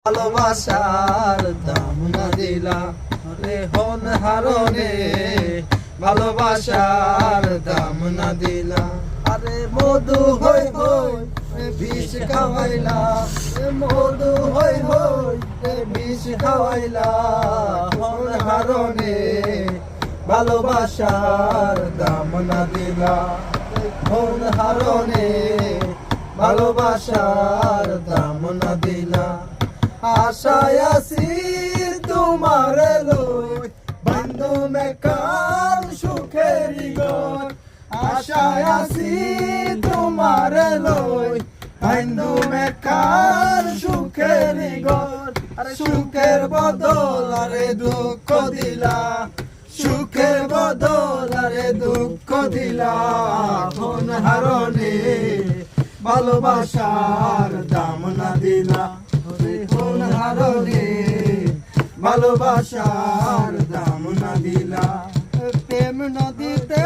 ভালোবাসার দাম না দিলা রে হন হারনে, ভালোবাসার দাম না দিলা। আরে মধু হই হই বিষ খাওয়াইলা, মধু হই হই বিষ খাওয়াইলা হন হারনে, ভালোবাসার দাম না দিলা হন হারনে, ভালোবাসার দাম না দিলা। আশায় আছি তোমার লই বন্ধু মেকার সুখের ঘর, আশায় আছি তোমার লই বন্ধু মেকার সুখের ঘর। আরে সুখের বদল আরে দুঃখ দিলা, সুখের বদল আরে দুঃখ দিলা হন হারনে, ভালোবাসার দাম না দিলা হন হারনে, ভালোবাসার দাম না দিলা। প্রেম নদীতে